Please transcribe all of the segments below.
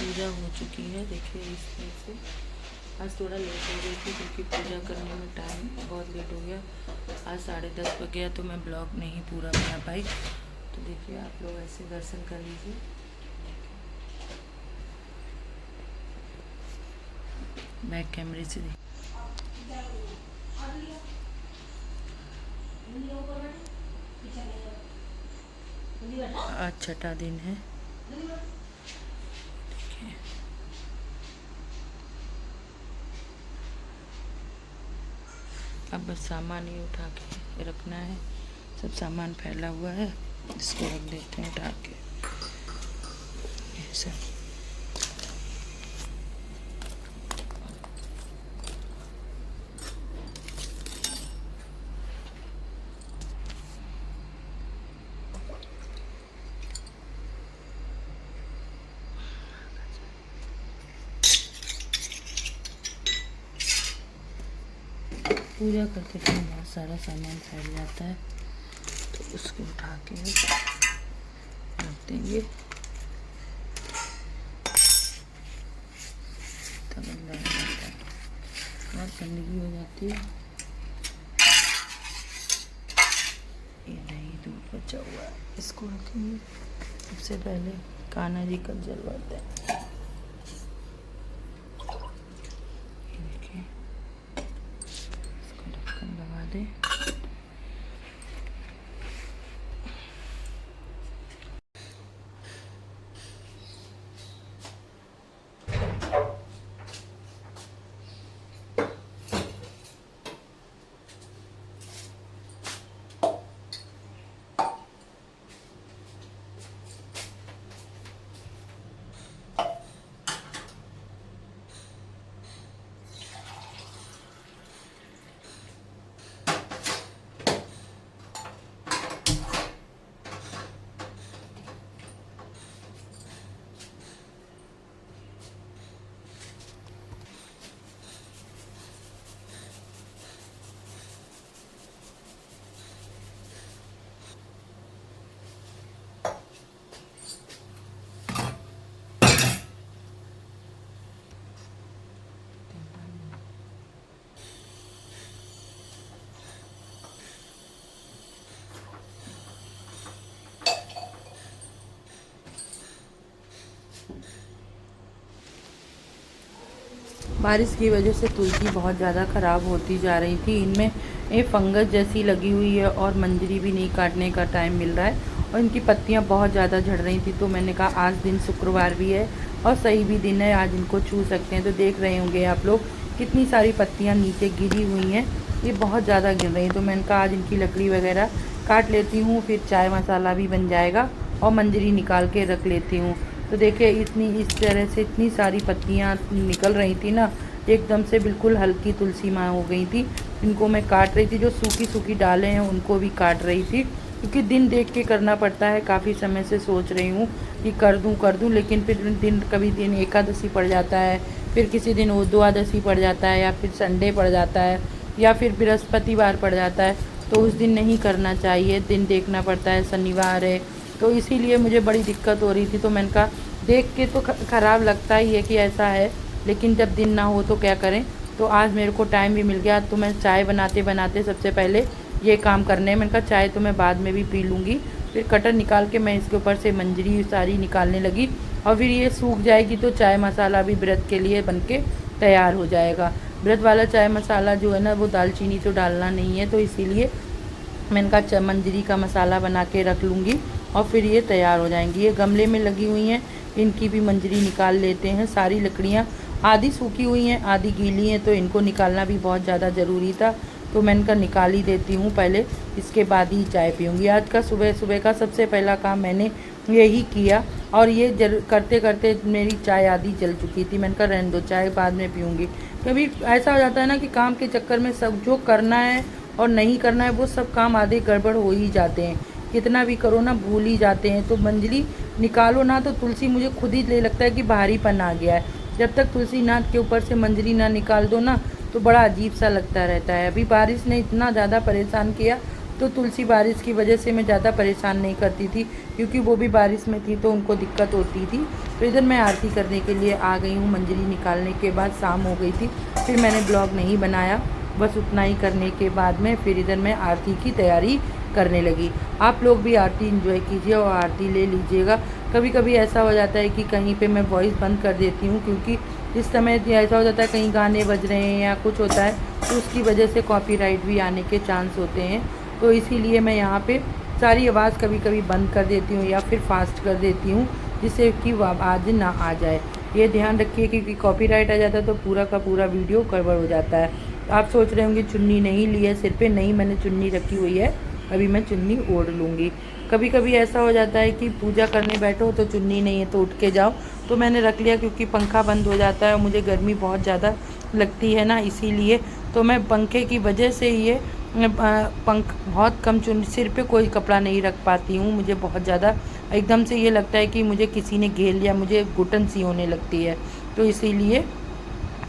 पूजा हो चुकी है। देखिए इस तरह से आज थोड़ा लेट हो गई थी क्योंकि पूजा करने में टाइम बहुत लेट हो गया। आज 10:30 बज गया तो मैं ब्लॉग नहीं पूरा बना पाई। तो देखिए आप लोग ऐसे दर्शन कर लीजिए। बैक कैमरे से आज छठा दिन है। देखिए अब बस सामान ही उठा के रखना है। सब सामान फैला हुआ है, इसको रख देते हैं उठा के। ऐसा पूजा करते समय बहुत सारा सामान फैल जाता है तो उसको उठा के रख देंगे। तब अंदर आ जाता है, बहुत गंदगी हो जाती है। ये नहीं दूध बचा हुआ है, इसको रखेंगे। सबसे पहले कान्हा जी का जलवाते हैं। देखिए इसको ढक्कन लगा दें। बारिश की वजह से तुलसी बहुत ज़्यादा ख़राब होती जा रही थी। इनमें ये फंगस जैसी लगी हुई है और मंजरी भी नहीं काटने का टाइम मिल रहा है और इनकी पत्तियां बहुत ज़्यादा झड़ रही थी। तो मैंने कहा आज दिन शुक्रवार भी है और सही भी दिन है, आज इनको छू सकते हैं। तो देख रहे होंगे आप लोग कितनी सारी पत्तियाँ नीचे गिरी हुई हैं, ये बहुत ज़्यादा गिर रही हैं। तो मैंने कहा आज इनकी लकड़ी वगैरह काट लेती हूँ, फिर चाय मसाला भी बन जाएगा और मंजरी निकाल के रख लेती हूँ। तो देखिए इतनी इस तरह से इतनी सारी पत्तियाँ निकल रही थी ना, एकदम से बिल्कुल हल्की तुलसी माँ हो गई थी। इनको मैं काट रही थी, जो सूखी सूखी डालें हैं उनको भी काट रही थी, क्योंकि दिन देख के करना पड़ता है। काफ़ी समय से सोच रही हूँ कि कर दूँ, लेकिन फिर दिन कभी दिन एकादशी पड़ जाता है, फिर किसी दिन द्वादशी पड़ जाता है, या फिर संडे पड़ जाता है, या फिर बृहस्पतिवार पड़ जाता है। तो उस दिन नहीं करना चाहिए, दिन देखना पड़ता है, शनिवार है। तो इसीलिए मुझे बड़ी दिक्कत हो रही थी। तो मैंने कहा देख के तो ख़राब लगता ही है कि ऐसा है, लेकिन जब दिन ना हो तो क्या करें। तो आज मेरे को टाइम भी मिल गया, तो मैं चाय बनाते बनाते सबसे पहले ये काम करने हैं। मैंने कहा चाय तो मैं बाद में भी पी लूँगी। फिर कटर निकाल के मैं इसके ऊपर से मंजरी सारी निकालने लगी और फिर ये सूख जाएगी तो चाय मसाला भी व्रत के लिए बन के तैयार हो जाएगा। व्रत वाला चाय मसाला जो है ना, वो दालचीनी तो डालना नहीं है, तो इसीलिए मैंने कहा मंजरी का मसाला बना के रख लूँगी और फिर ये तैयार हो जाएंगी। ये गमले में लगी हुई हैं, इनकी भी मंजरी निकाल लेते हैं। सारी लकड़ियाँ आधी सूखी हुई हैं, आधी गीली हैं, तो इनको निकालना भी बहुत ज़्यादा ज़रूरी था। तो मैं इनका निकाल ही देती हूँ पहले, इसके बाद ही चाय पीऊँगी। आज का सुबह सुबह का सबसे पहला काम मैंने यही किया और ये करते करते मेरी चाय आधी जल चुकी थी। मैंने कहा रहने दो, चाय बाद में पीऊँगी। कभी ऐसा हो जाता है ना कि काम के चक्कर में सब जो करना है और नहीं करना है वो सब काम आधे गड़बड़ हो ही जाते हैं। कितना भी करो ना, भूल ही जाते हैं। तो मंजरी निकालो ना तो तुलसी मुझे खुद ही ले लगता है कि भारीपन आ गया है। जब तक तुलसी नाथ के ऊपर से मंजरी ना निकाल दो ना, तो बड़ा अजीब सा लगता रहता है। अभी बारिश ने इतना ज़्यादा परेशान किया तो तुलसी बारिश की वजह से मैं ज़्यादा परेशान नहीं करती थी, क्योंकि वो भी बारिश में थी तो उनको दिक्कत होती थी। तो इधर मैं आरती करने के लिए आ गई हूँ। मंजरी निकालने के बाद शाम हो गई थी, फिर मैंने ब्लॉग नहीं बनाया। बस उतना ही करने के बाद में फिर इधर मैं आरती की तैयारी करने लगी। आप लोग भी आरती एंजॉय कीजिए और आरती ले लीजिएगा। कभी कभी ऐसा हो जाता है कि कहीं पे मैं वॉइस बंद कर देती हूँ, क्योंकि इस समय ऐसा हो जाता है कहीं गाने बज रहे हैं या कुछ होता है, तो उसकी वजह से कॉपीराइट भी आने के चांस होते हैं। तो इसीलिए मैं यहाँ पे सारी आवाज़ कभी कभी बंद कर देती हूँ या फिर फास्ट कर देती हूँ, जिससे कि आवाज़ ना आ जाए। ये ध्यान रखिए, क्योंकि कॉपीराइट आ जाता है तो पूरा का पूरा वीडियो गड़बड़ हो जाता है। तो आप सोच रहे होंगे चुन्नी नहीं ली है सिर पे, नहीं, मैंने चुन्नी रखी हुई है, अभी मैं चुन्नी ओढ़ लूँगी। कभी कभी ऐसा हो जाता है कि पूजा करने बैठो तो चुन्नी नहीं है तो उठ के जाओ, तो मैंने रख लिया, क्योंकि पंखा बंद हो जाता है और मुझे गर्मी बहुत ज़्यादा लगती है ना, इसीलिए। तो मैं पंखे की वजह से ये पंख बहुत कम सिर पे कोई कपड़ा नहीं रख पाती हूँ। मुझे बहुत ज़्यादा एकदम से ये लगता है कि मुझे किसी ने घेर लिया, मुझे घुटन सी होने लगती है, तो इसीलिए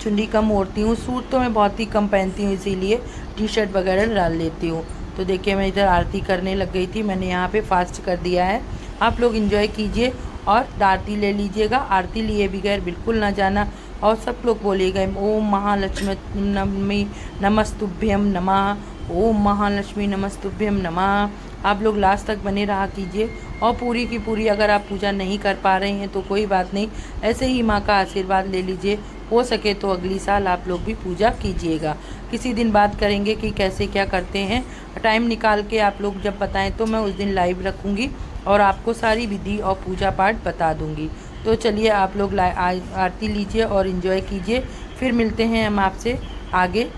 चुन्नी कम ओढ़ती हूँ। सूट तो मैं बहुत ही कम पहनती हूँ, इसीलिए टी शर्ट वगैरह डाल लेती हूँ। तो देखिए मैं इधर आरती करने लग गई थी, मैंने यहाँ पे फास्ट कर दिया है। आप लोग एंजॉय कीजिए और आरती ले लीजिएगा। आरती लिए बगैर बिल्कुल ना जाना, और सब लोग बोलिएगा ओम महालक्ष्मी नमस्तुभ्यम नमः, ओम महालक्ष्मी नमस्तुभ्यम नमः। आप लोग लास्ट तक बने रहा कीजिए, और पूरी की पूरी अगर आप पूजा नहीं कर पा रहे हैं तो कोई बात नहीं, ऐसे ही माँ का आशीर्वाद ले लीजिए। हो सके तो अगली साल आप लोग भी पूजा कीजिएगा। किसी दिन बात करेंगे कि कैसे क्या करते हैं, टाइम निकाल के आप लोग जब बताएं तो मैं उस दिन लाइव रखूँगी और आपको सारी विधि और पूजा पाठ बता दूँगी। तो चलिए आप लोग आरती लीजिए और इन्जॉय कीजिए, फिर मिलते हैं हम आपसे आगे।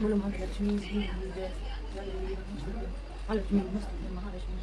बोलो महालक्ष्मी जी जय, महालक्ष्मी महालक्ष्मी।